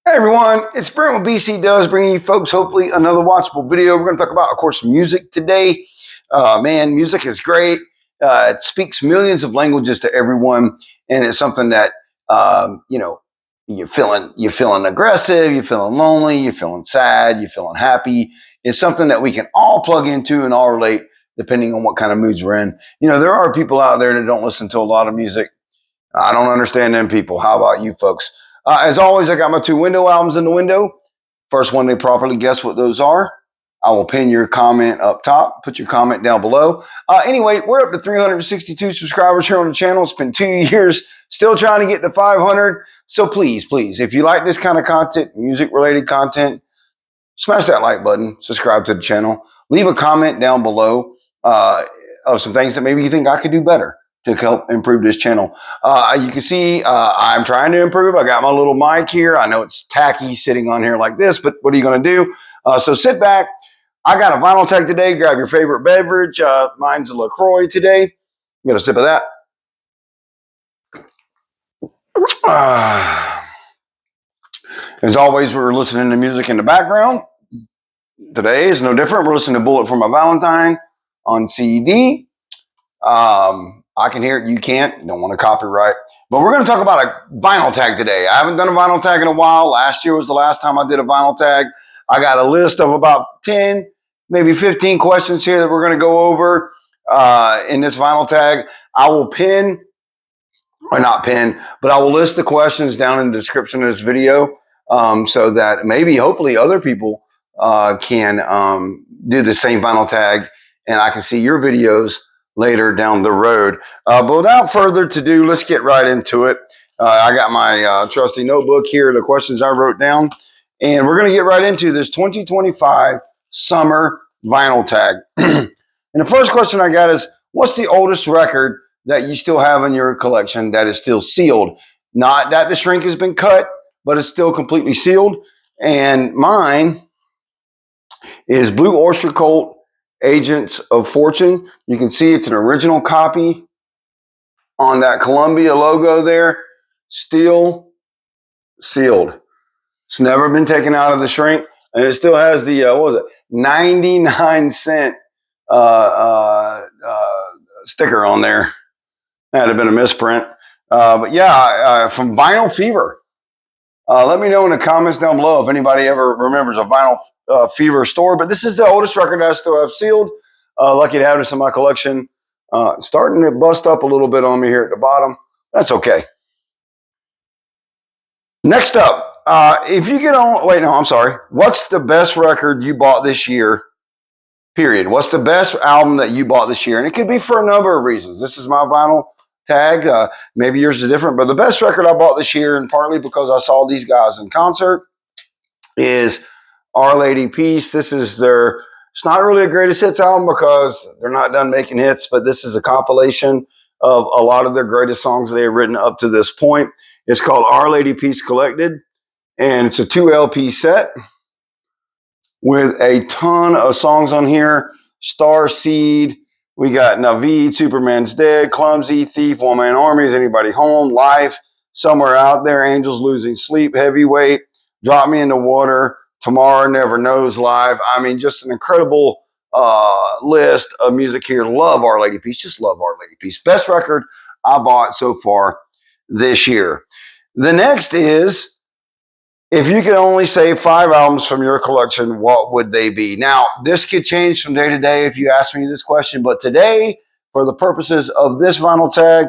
Hey everyone, it's Brent with BC Does, bringing you folks hopefully another watchable video. We're going to talk about, of course, music today. Man, music is great. It speaks millions of languages to everyone, and it's something that you're feeling aggressive, you're feeling lonely, you're feeling sad, you're feeling happy. It's something that we can all plug into and all relate, depending on what kind of moods we're in. There are people out there that don't listen to a lot of music. I don't understand them people. How about you folks? As always, I got my two window albums in the window. First one, they properly guess what those are. I will pin your comment up top. Put your comment down below. Anyway, we're up to 362 subscribers here on the channel. It's been 2 years, still trying to get to 500. So please, if you like this kind of content, music-related content, smash that like button, subscribe to the channel, leave a comment down below of some things that maybe you think I could do better to help improve this channel. You can see I'm trying to improve. I got my little mic here. I know it's tacky sitting on here like this, but what are you going to do? So sit back. I got a vinyl tag today. Grab your favorite beverage. Mine's a LaCroix today. I'm going to sip of that. As always, we're listening to music in the background. Today is no different. We're listening to Bullet for My Valentine on CD. I can hear it. You can't. Don't want to copyright. But we're going to talk about a vinyl tag today. I haven't done a vinyl tag in a while. Last year was the last time I did a vinyl tag. I got a list of about 10, maybe 15 questions here that we're going to go over in this vinyl tag. I will pin, or not pin, but I will list the questions down in the description of this video so that maybe, hopefully, other people can do the same vinyl tag and I can see your videos later down the road. But without further ado, let's get right into it. I got my trusty notebook here, the questions I wrote down, and we're going to get right into this 2025 summer vinyl tag. And the first question I got is, what's the oldest record that you still have in your collection that is still sealed? Not that the shrink has been cut, but it's still completely sealed. And mine is Blue Oyster Cult Agents of Fortune. You can see it's an original copy on that Columbia logo there, still sealed. It's never been taken out of the shrink, and it still has the, 99-cent sticker on there. That had been a misprint. But yeah, from Vinyl Fever. Let me know in the comments down below if anybody ever remembers a Vinyl Fever store. But this is the oldest record I still have sealed. Lucky to have this in my collection. Starting to bust up a little bit on me here at the bottom. That's okay. Next up, if you get on, wait, no, I'm sorry. What's the best record you bought this year? Period. What's the best album that you bought this year? And it could be for a number of reasons. This is my vinyl tag. Maybe yours is different, but the best record I bought this year, and partly because I saw these guys in concert, is Our Lady Peace. This is their, it's not really a greatest hits album because they're not done making hits, but this is a compilation of a lot of their greatest songs they have written up to this point. It's called Our Lady Peace Collected, and it's a 2 LP set with a ton of songs on here. Star Seed, we got Naveed, Superman's Dead, Clumsy, Thief, One Man Army, Is Anybody Home, Life, Somewhere Out There, Angels Losing Sleep, Heavyweight, Drop Me in the Water, Tomorrow Never Knows Live. I mean, just an incredible list of music here. Love Our Lady Peace. Just love Our Lady Peace. Best record I bought so far this year. The next is, if you could only save 5 albums from your collection, what would they be? Now, this could change from day to day if you ask me this question, but today, for the purposes of this vinyl tag,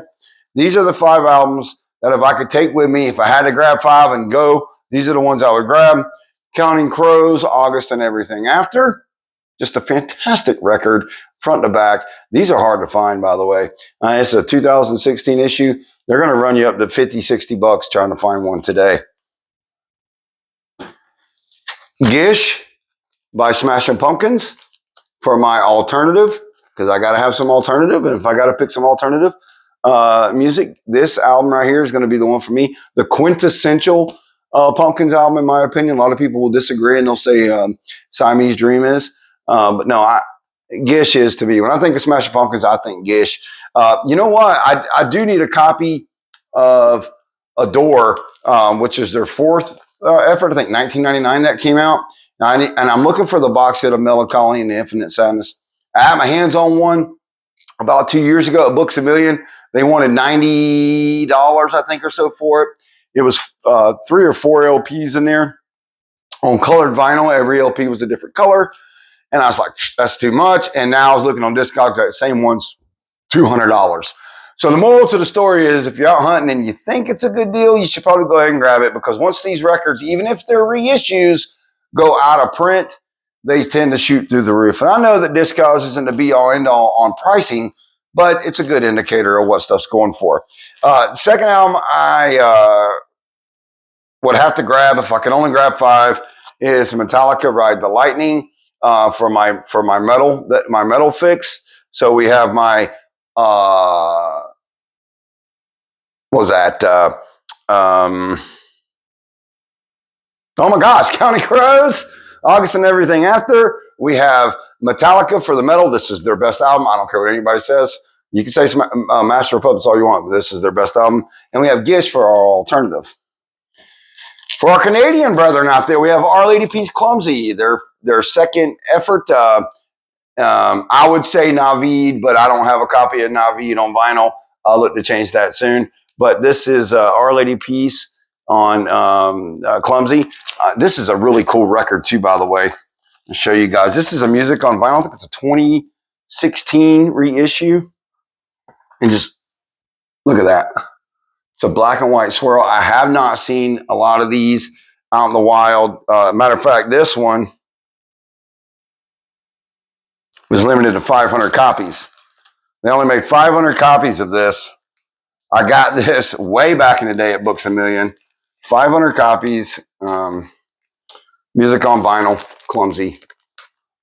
these are the 5 albums that if I could take with me, if I had to grab 5 and go, these are the ones I would grab. Counting Crows, August and Everything After. Just a fantastic record, front to back. These are hard to find, by the way. It's a 2016 issue. They're going to run you up to $50-$60 trying to find one today. Gish by Smashing Pumpkins for my alternative, because I got to have some alternative. And if I got to pick some alternative music, this album right here is going to be the one for me. The quintessential Pumpkins album, in my opinion. A lot of people will disagree and they'll say Siamese Dream is. But no, Gish is to me. When I think of Smashing Pumpkins, I think Gish. You know what? I do need a copy of Adore, which is their 4th effort. I think 1999 that came out. And I'm looking for the box set of Melancholy and the Infinite Sadness. I had my hands on one about 2 years ago at Books A Million. They wanted $90, I think, or so for it. It was 3 or 4 LPs in there on colored vinyl. Every LP was a different color. And I was like, that's too much. And now I was looking on Discogs, that same one's $200. So the moral to the story is if you're out hunting and you think it's a good deal, you should probably go ahead and grab it, because once these records, even if they're reissues, go out of print, they tend to shoot through the roof. And I know that Discogs isn't the be all end all on pricing, but it's a good indicator of what stuff's going for. Second album I would have to grab, if I could only grab 5, is Metallica Ride the Lightning for my metal fix. So we have my what was that? Oh my gosh, Counting Crows, August and Everything After. We have Metallica for the metal. This is their best album. I don't care what anybody says. You can say Master of Puppets all you want, but this is their best album. And we have Gish for our alternative. For our Canadian brethren out there, we have Our Lady Peace Clumsy, their second effort. I would say Navid, but I don't have a copy of Navid on vinyl. I'll look to change that soon. But this is Our Lady Peace on Clumsy. This is a really cool record too, by the way. I'll show you guys. This is a music on vinyl. I think it's a 2016 reissue. And just look at that. It's a black and white swirl. I have not seen a lot of these out in the wild. Matter of fact, this one was limited to 500 copies. They only made 500 copies of this. I got this way back in the day at Books A Million. 500 copies. Music on vinyl. Clumsy.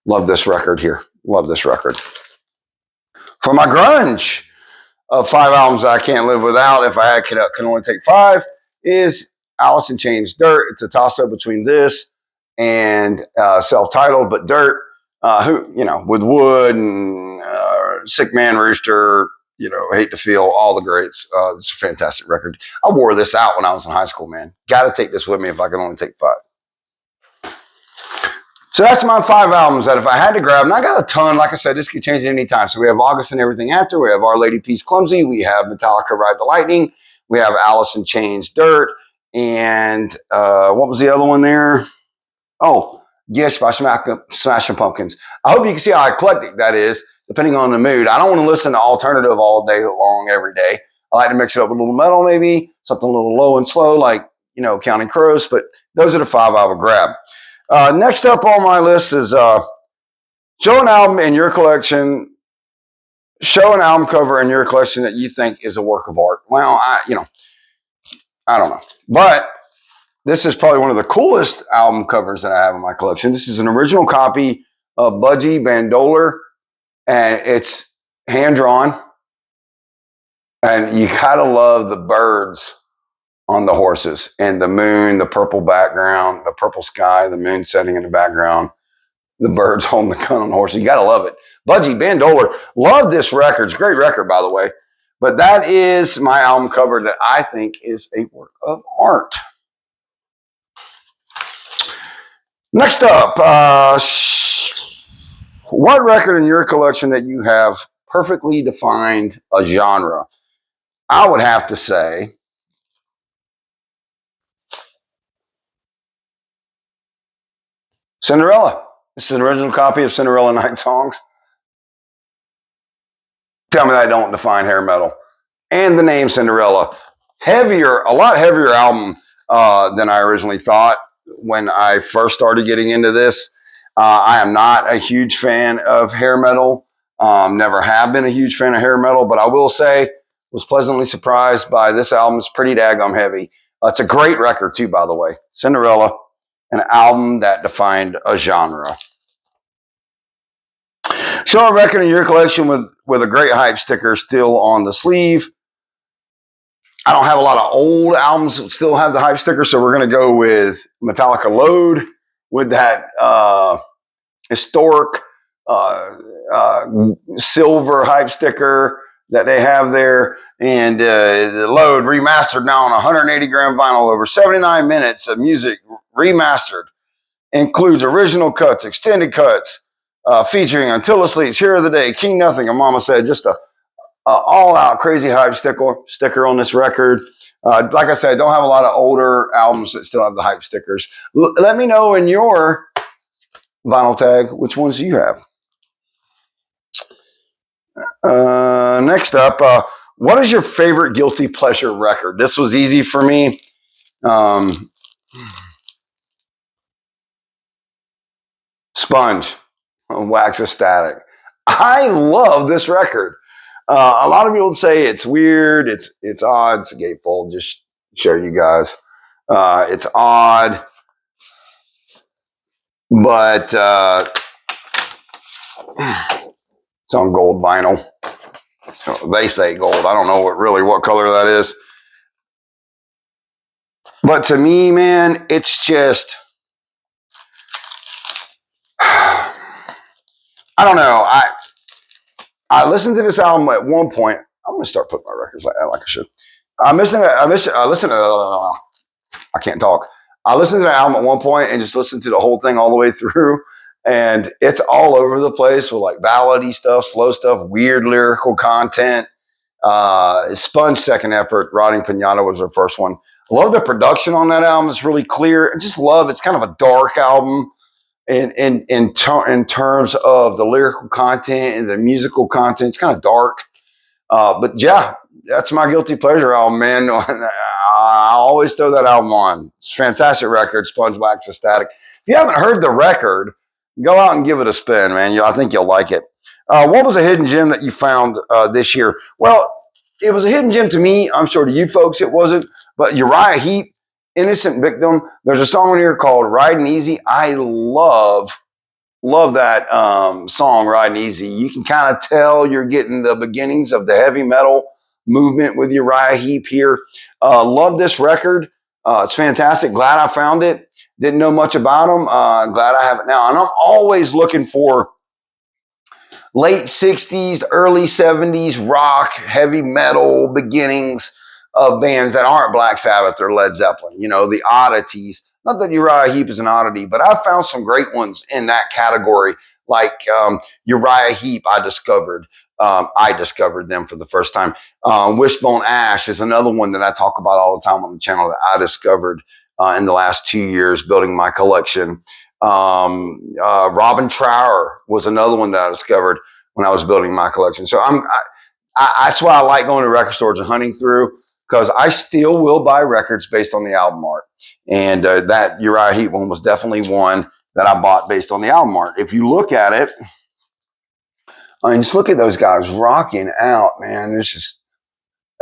Love this record here. Love this record. For my grunge of 5 albums I can't live without, if I can only take 5, is Alice in Chains Dirt. It's a toss-up between this and self-titled, but Dirt, with Wood and Sick Man Rooster, Hate to Feel, all the greats. It's a fantastic record. I wore this out when I was in high school, man. Got to take this with me if I can only take 5. So that's my 5 albums that if I had to grab, and I got a ton, like I said, this could change at any time. So we have August and Everything After, we have Our Lady Peace Clumsy, we have Metallica Ride the Lightning, we have Alice in Chains Dirt, and what was the other one there? Oh, Gish by Smashing Pumpkins. I hope you can see how eclectic that is, depending on the mood. I don't want to listen to alternative all day long, every day. I like to mix it up with a little metal, maybe, something a little low and slow, like, Counting Crows, but those are the 5 I would grab. Next up on my list is show an album in your collection. Show an album cover in your collection that you think is a work of art. Well, I don't know, but this is probably one of the coolest album covers that I have in my collection. This is an original copy of Budgie Bandoler, and it's hand drawn. And you gotta love the birds on the horses and the moon, the purple background, the purple sky, the moon setting in the background, the birds holding the gun on the horse. You got to love it. Budgie Bandoler, love this record. It's a great record, by the way. But that is my album cover that I think is a work of art. Next up, what record in your collection that you have perfectly defined a genre? I would have to say Cinderella. This is an original copy of Cinderella Night Songs. Tell me that don't define hair metal. And the name Cinderella. A lot heavier album than I originally thought when I first started getting into this. I am not a huge fan of hair metal. Never have been a huge fan of hair metal, but I will say was pleasantly surprised by this album. It's pretty daggum heavy. It's a great record too, by the way. Cinderella, an album that defined a genre. Show a record in your collection with a great hype sticker still on the sleeve. I don't have a lot of old albums that still have the hype sticker, so we're going to go with Metallica Load with that historic silver hype sticker that they have there. And the load remastered now on 180 gram vinyl, over 79 minutes of music remastered. Includes original cuts, extended cuts, featuring Until It Sleeps, Here of the Day, King Nothing, and Mama Said. Just a all out crazy hype sticker on this record. Like I said, I don't have a lot of older albums that still have the hype stickers. Let me know in your vinyl tag which ones you have. Next up, what is your favorite guilty pleasure record? This was easy for me. Sponge, Wax of Static. I love this record. A lot of people say it's weird, it's odd. It's a gatefold, just show you guys. It's odd, but it's on gold vinyl. They say gold. I don't know what color that is. But to me, man, it's just, I don't know. I listened to this album at one point. I'm gonna start putting my records like I should. I can't talk. I listened to the album at one point and just listened to the whole thing all the way through. And it's all over the place with like ballady stuff, slow stuff, weird lyrical content. Sponge second effort, Rotting Pinata was her first one. I love the production on that album. It's really clear. I just love it's kind of a dark album in terms of the lyrical content and the musical content. It's kind of dark. But yeah, that's my guilty pleasure album, man. I always throw that album on. It's a fantastic record, Sponge Wax of Static. If you haven't heard the record, go out and give it a spin, man. I think you'll like it. What was a hidden gem that you found this year? Well, it was a hidden gem to me. I'm sure to you folks it wasn't. But Uriah Heep, Innocent Victim. There's a song here called Riding Easy. I love that song, Riding Easy. You can kind of tell you're getting the beginnings of the heavy metal movement with Uriah Heep here. Love this record. It's fantastic. Glad I found it. Didn't know much about them. Glad I have it now. And I'm always looking for late 60s, early 70s rock, heavy metal beginnings of bands that aren't Black Sabbath or Led Zeppelin. The oddities. Not that Uriah Heep is an oddity, but I found some great ones in that category, like Uriah Heep. I discovered them for the first time. Wishbone Ash is another one that I talk about all the time on the channel that I discovered in the last 2 years building my collection. Robin Trower was another one that I discovered when I was building my collection. So that's why I like going to record stores and hunting through, because I still will buy records based on the album art. And that Uriah Heep one was definitely one that I bought based on the album art. If you look at it, I mean, just look at those guys rocking out, man. It's just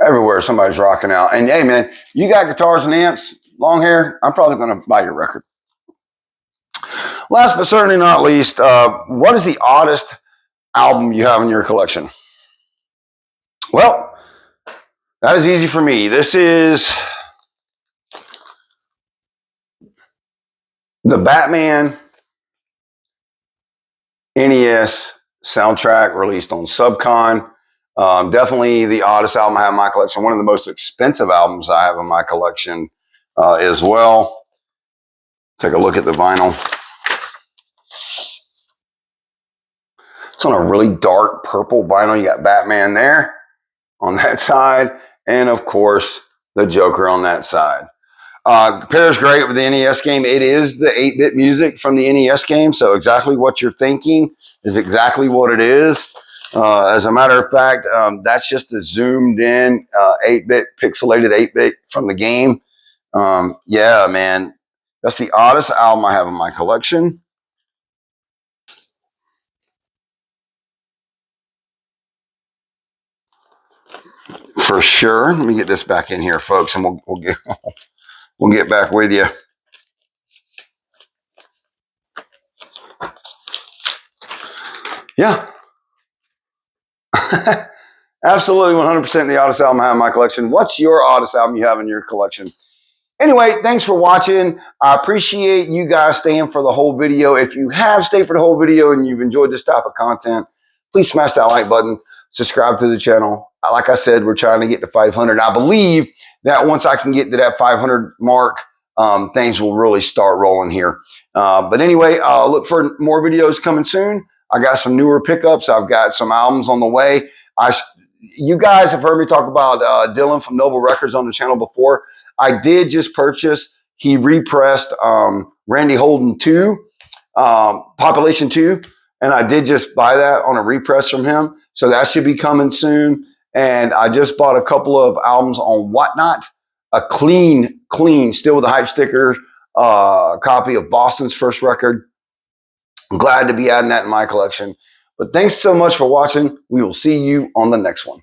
everywhere somebody's rocking out. And hey, man, you got guitars and amps, long hair, I'm probably going to buy your record. Last but certainly not least, what is the oddest album you have in your collection? Well, that is easy for me. This is the Batman NES soundtrack released on Subcon. Definitely the oddest album I have in my collection. One of the most expensive albums I have in my collection as well. Take a look at the vinyl. It's on a really dark purple vinyl. You got Batman there on that side, and of course the Joker on that side. Pairs great with the NES game. It is the 8-bit music from the NES game, so exactly what you're thinking is exactly what it is. As a matter of fact, that's just a zoomed in 8-bit, pixelated 8-bit from the game. Yeah, man, that's the oddest album I have in my collection. For sure. Let me get this back in here, folks, and we'll get back with you. Yeah. Absolutely 100% the oddest album I have in my collection. What's your oddest album you have in your collection? Anyway, thanks for watching. I appreciate you guys staying for the whole video. If you have stayed for the whole video and you've enjoyed this type of content, please smash that like button. subscribe to the channel. Like I said, we're trying to get to 500. I believe that once I can get to that 500 mark, things will really start rolling here. But anyway, look for more videos coming soon. I got some newer pickups. I've got some albums on the way. You guys have heard me talk about Dylan from Noble Records on the channel before. I did just purchase. He repressed Randy Holden 2, Population 2, and I did just buy that on a repress from him. So that should be coming soon. And I just bought a couple of albums on Whatnot, a clean, still with the hype sticker, copy of Boston's first record. I'm glad to be adding that in my collection. But thanks so much for watching. We will see you on the next one.